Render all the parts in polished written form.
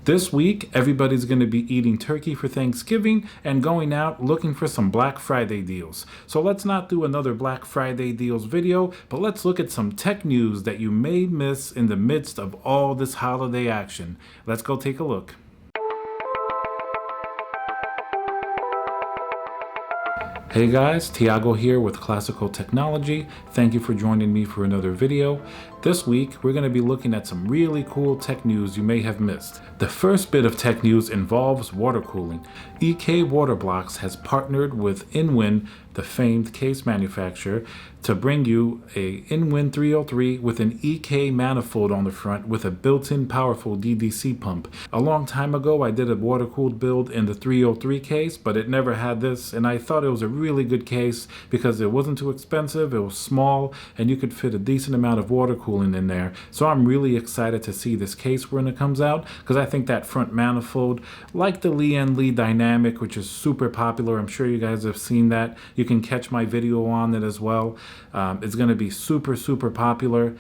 This week, everybody's going to be eating turkey for Thanksgiving and going out looking for some Black Friday deals. So let's not do another Black Friday deals video, but let's look at some tech news that you may miss in the midst of all this holiday action. Let's go take a look. Hey guys, Tiago here with Classical Technology. Thank you for joining me for another video. This week, we're going to be looking at some really cool tech news you may have missed. The first bit of tech news involves water cooling. EK Waterblocks has partnered with Inwin, the famed case manufacturer, to bring you a Inwin 303 with an EK manifold on the front with a built-in powerful DDC pump. A long time ago, I did a water-cooled build in the 303 case, but it never had this, and I thought it was a really good case because it wasn't too expensive, it was small, and you could fit a decent amount of water cooling in there. So I'm really excited to see this case when it comes out, because I think that front manifold, like the Lee Dynamic, which is super popular, I'm sure you guys have seen that. You can catch my video on it as well. It's going to be super popular.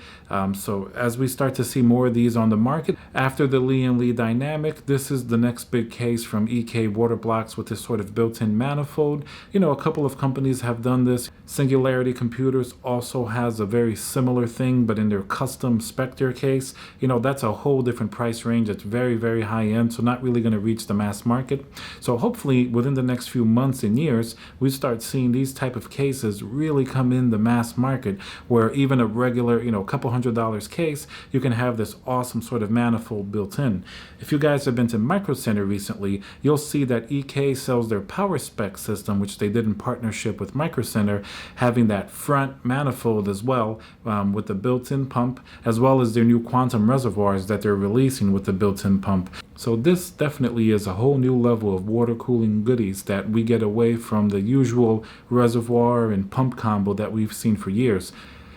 So as we start to see more of these on the market, after the Lee Dynamic, this is the next big case from EK Waterblocks with this sort of built-in manifold. You know, a couple of companies have done this. Singularity Computers also has a very similar thing, but in their custom Spectre case. You know, that's a whole different price range. It's very high end, so not really going to reach the mass market. So hopefully within the next few months and years, we start seeing these type of cases really come in the mass market, where even a regular, you know, couple $100 case, you can have this awesome sort of manifold built in. If you guys have been to Micro Center recently, you'll see that EK sells their Power Spec system, which they did in partnership with Micro Center, having that front manifold as well, with the built-in pump, as well as their new quantum reservoirs that they're releasing with the built-in pump. So this definitely is a whole new level of water cooling goodies that we get away from the usual reservoir and pump combo that we've seen for years.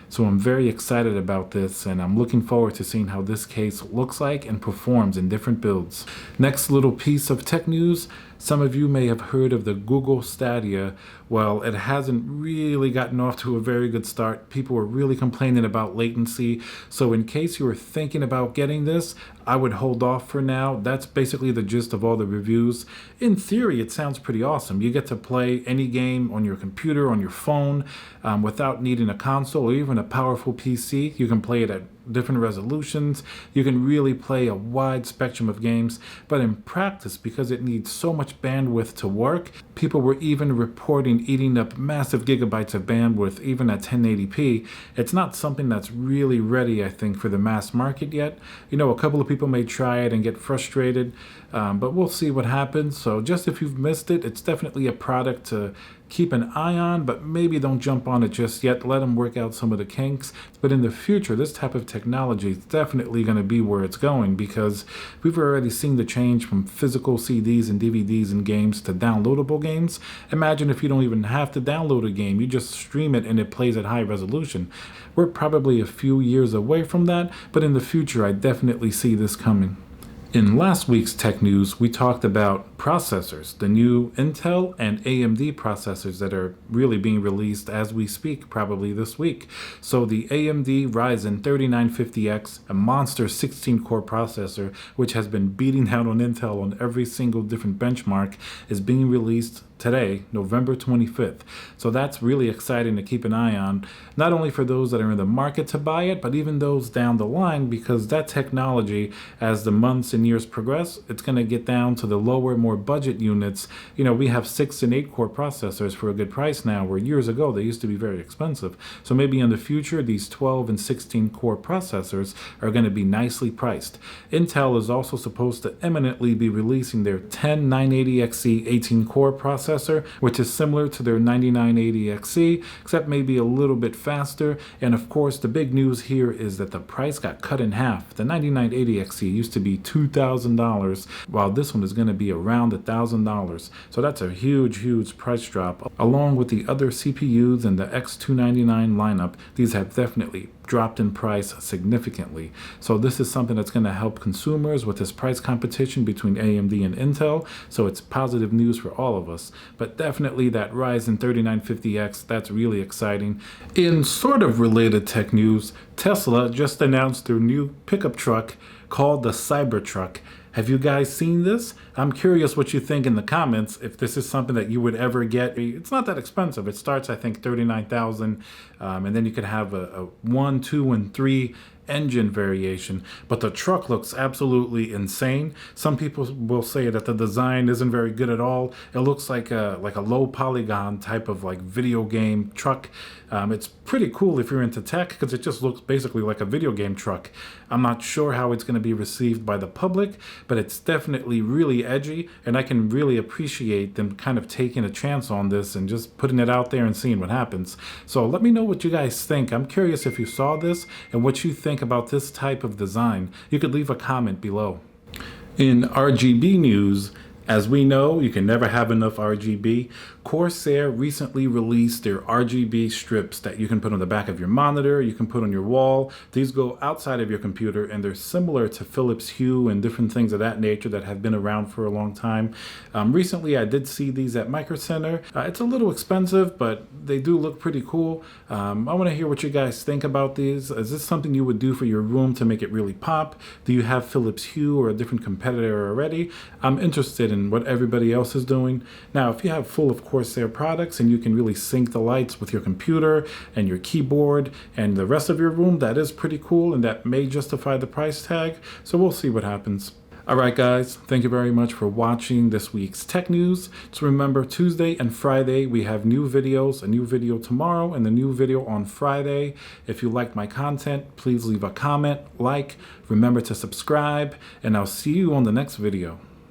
So I'm very excited about this, and I'm looking forward to seeing how this case looks like and performs in different builds. Next little piece of tech news. Some of you may have heard of the Google Stadia. Well, it hasn't really gotten off to a very good start. People were really complaining about latency. So in case you were thinking about getting this, I would hold off for now. That's basically the gist of all the reviews. In theory, it sounds pretty awesome. You get to play any game on your computer, on your phone, without needing a console or even a powerful PC. You can play it at different resolutions. You can really play a wide spectrum of games, but in practice, because it needs so much bandwidth to work, people were even reporting eating up massive gigabytes of bandwidth even at 1080p. It's not something that's really ready, I think, for the mass market yet. You know, a couple of people may try it and get frustrated, but we'll see what happens. So just if you've missed it, it's definitely a product to keep an eye on, but maybe don't jump on it just yet. Let them work out some of the kinks. But in the future, this type of technology is definitely going to be where it's going, because we've already seen the change from physical CDs and DVDs and games to downloadable games. Imagine if you don't even have to download a game, you just stream it and it plays at high resolution. We're probably a few years away from that, but in the future, I definitely see this coming. In last week's tech news, we talked about processors, the new Intel and AMD processors that are really being released as we speak, probably this week. So the AMD Ryzen 3950x, a monster 16-core processor, which has been beating down on Intel on every single different benchmark, is being released today, November 25th. So that's really exciting to keep an eye on, not only for those that are in the market to buy it, but even those down the line, because that technology, as the months and years progress, it's going to get down to the lower, more budget units. You know, we have 6 and 8 core processors for a good price now, where years ago they used to be very expensive. So maybe in the future, these 12 and 16 core processors are going to be nicely priced. Intel is also supposed to imminently be releasing their 10980XE 18 core processor, which is similar to their 9980XE, except maybe a little bit faster. And of course, the big news here is that the price got cut in half. The 9980XE used to be $2,000, while this one is going to be around $1,000. So that's a huge price drop. Along with the other CPUs and the X299 lineup, these have definitely dropped in price significantly. So this is something that's going to help consumers with this price competition between AMD and Intel. So it's positive news for all of us. But definitely that Ryzen 3950X, that's really exciting. In sort of related tech news, Tesla just announced their new pickup truck called the Cybertruck. Have you guys seen this? I'm curious what you think in the comments, if this is something that you would ever get. It's not that expensive. It starts, I think, $39,000, and then you could have a 1, 2, and 3 engine variation, but the truck looks absolutely insane. Some people will say that the design isn't very good at all. It looks like a low polygon type of like video game truck. It's pretty cool if you're into tech, because it just looks basically like a video game truck. I'm not sure how it's going to be received by the public, but it's definitely really edgy, and I can really appreciate them kind of taking a chance on this and just putting it out there and seeing what happens. So let me know what you guys think. I'm curious if you saw this and what you think about this type of design. You could leave a comment below. In RGB news, as we know, you can never have enough RGB. Corsair recently released their RGB strips that you can put on the back of your monitor, you can put on your wall. These go outside of your computer, and they're similar to Philips Hue and different things of that nature that have been around for a long time. Recently, I did see these at Micro Center. It's a little expensive, but they do look pretty cool. I want to hear what you guys think about these. Is this something you would do for your room to make it really pop? Do you have Philips Hue or a different competitor already? I'm interested in what everybody else is doing. Now, if you have full of Corsair products and you can really sync the lights with your computer and your keyboard and the rest of your room, that is pretty cool, and that may justify the price tag. So we'll see what happens. All right, guys, thank you very much for watching this week's tech news. So remember, Tuesday and Friday, we have new videos, a new video tomorrow and a new video on Friday. If you liked my content, please leave a comment, like, remember to subscribe, and I'll see you on the next video.